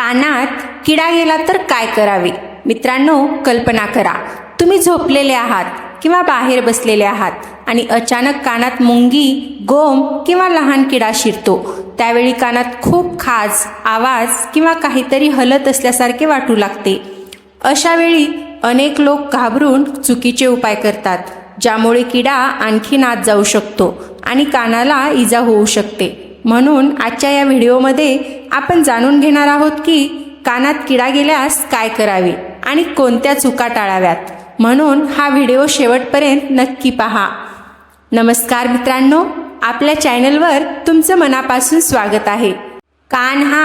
कानात किडा गेला तर काय करावे? मित्रांनो, कल्पना करा, तुम्ही झोपलेले आहात किंवा बाहेर बसलेले आहात आणि अचानक कानात मुंगी, गोम किंवा लहान किडा शिरतो. त्यावेळी कानात खूप खाज, आवाज किंवा काहीतरी हलत असल्यासारखे वाटू लागते. अशा वेळी अनेक लोक घाबरून चुकीचे उपाय करतात, ज्यामुळे किडा आणखीन आत जाऊ शकतो आणि कानाला इजा होऊ शकते. म्हणून आजच्या या व्हिडिओमध्ये आपण जाणून घेणार आहोत की कानात किडा गेल्यास काय करावे आणि कोणत्या चुका टाळाव्यात. म्हणून हा व्हिडिओ शेवटपर्यंत नक्की पहा. नमस्कार मित्रांनो, आपल्या चॅनलवर तुमचं मनापासून स्वागत आहे. कान हा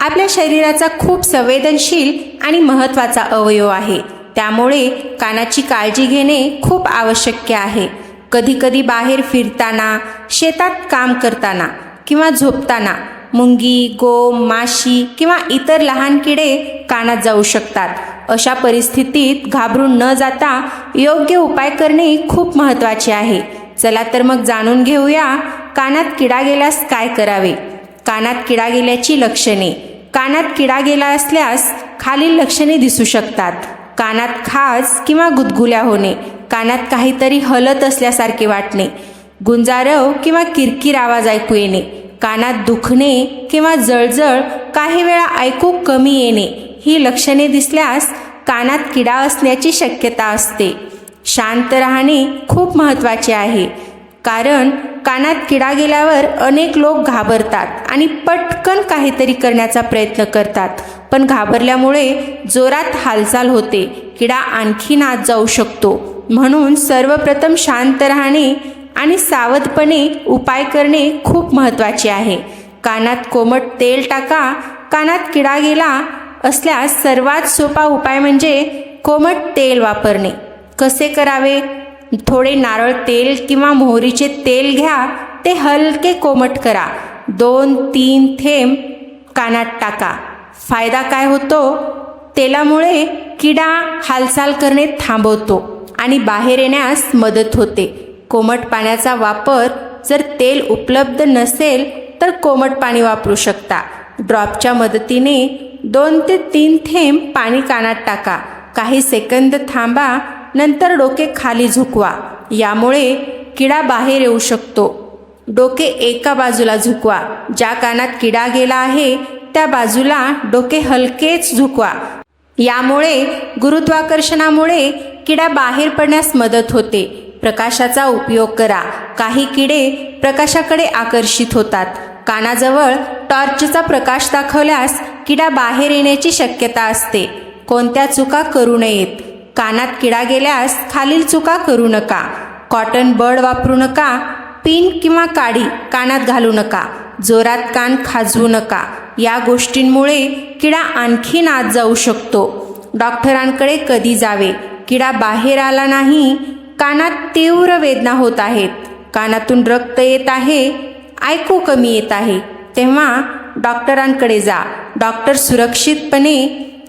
आपल्या शरीराचा खूप संवेदनशील आणि महत्त्वाचा अवयव आहे. त्यामुळे कानाची काळजी घेणे खूप आवश्यक आहे. कधीकधी बाहेर फिरताना, शेतात काम करताना किंवा झोपताना मुंगी, गोम, माशी किंवा इतर लहान किडे कानात जाऊ शकतात. अशा परिस्थितीत घाबरून न जाता योग्य उपाय करणे खूप महत्त्वाचे आहे. चला तर मग जाणून घेऊया कानात किडा गेल्यास काय करावे. कानात किडा गेल्याची लक्षणे. कानात किडा गेला असल्यास खालील लक्षणे दिसू शकतात. कानात खाज किंवा गुदगुल्या होणे, कानात काहीतरी हलत असल्यासारखे वाटणे, गुंजारव किंवा किरकिर आवाज ऐकू येणे, कानात दुखणे किंवा जळजळ, काही वेळा ऐकू कमी येणे ही लक्षणे दिसल्यास कानात किडा असण्याची शक्यता असते. शांत राहणे खूप महत्त्वाचे आहे, कारण कानात किडा गेल्यावर अनेक लोक घाबरतात आणि पटकन काहीतरी करण्याचा प्रयत्न करतात. पण घाबरल्यामुळे जोरात हालचाल होते, किडा आणखीन आत जाऊ शकतो. म्हणून सर्वप्रथम शांत राहणे आणि सावधपणे उपाय करणे खूप महत्त्वाचे आहे. कानात कोमट तेल टाका. कानात किडा गेला असल्यास सर्वात सोपा उपाय म्हणजे कोमट तेल वापरणे. कसे करावे? थोडे नारळ तेल किंवा मोहरीचे तेल घ्या. ते हलके कोमट करा. 2-3 थेंब कानात टाका. फायदा काय होतो? तेलामुळे किडा हालचाल करणे थांबवतो आणि बाहेर येण्यास मदत होते. कोमट पाण्याचा वापर. जर तेल उपलब्ध नसेल तर कोमट पाणी वापरू शकता. ड्रॉपच्या मदतीने 2 ते 3 थेंब पाणी कानात टाका. काही सेकंद थांबा, नंतर डोके खाली झुकवा. यामुळे किडा बाहेर येऊ शकतो. डोके एका बाजूला झुकवा. ज्या कानात किडा गेला आहे त्या बाजूला डोके हलकेच झुकवा. यामुळे गुरुत्वाकर्षणामुळे किडा बाहेर पडण्यास मदत होते. प्रकाशाचा उपयोग करा. काही किडे प्रकाशाकडे आकर्षित होतात. कानाजवळ टॉर्चचा प्रकाश दाखवल्यास किडा बाहेर येण्याची शक्यता असते. कोणत्या चुका करू नयेत? कानात किडा गेल्यास खालील चुका करू नका. कॉटन बड वापरू नका. पिन किंवा काडी कानात घालू नका. जोरात कान खाजवू नका. या गोष्टींमुळे किडा आणखीन आत जाऊ शकतो. डॉक्टरांकडे कधी जावे? किडा बाहेर आला नाही, कानात तीव्र वेदना होत आहेत, कानातून रक्त येत आहे, ऐकू कमी येत आहे, तेव्हा डॉक्टरांकडे जा. डॉक्टर सुरक्षितपणे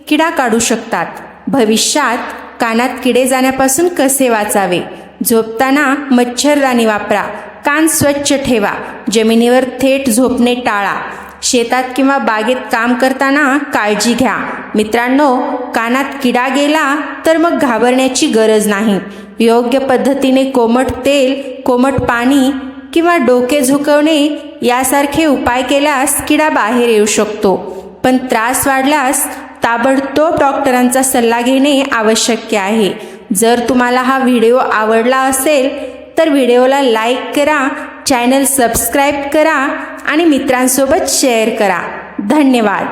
किडा काढू शकतात. भविष्यात कानात किडे जाण्यापासून कसे वाचावे? झोपताना मच्छरदाणी वापरा. कान स्वच्छ ठेवा. जमिनीवर थेट झोपणे टाळा. शेतात किंवा बागेत काम करताना काळजी घ्या. मित्रांनो, कानात किडा गेला तर मग घाबरण्याची गरज नाही. योग्य पद्धतीने कोमट तेल, कोमट पाणी किंवा डोके झुकवणे यासारखे उपाय केल्यास किडा बाहेर येऊ शकतो. पण त्रास वाढल्यास ताबडतोब डॉक्टरांचा सल्ला घेणे आवश्यक आहे. जर तुम्हाला हा व्हिडिओ आवडला असेल तर व्हिडिओला लाईक करा, चॅनल सबस्क्राईब करा आणि मित्रांसोबत शेअर करा. धन्यवाद.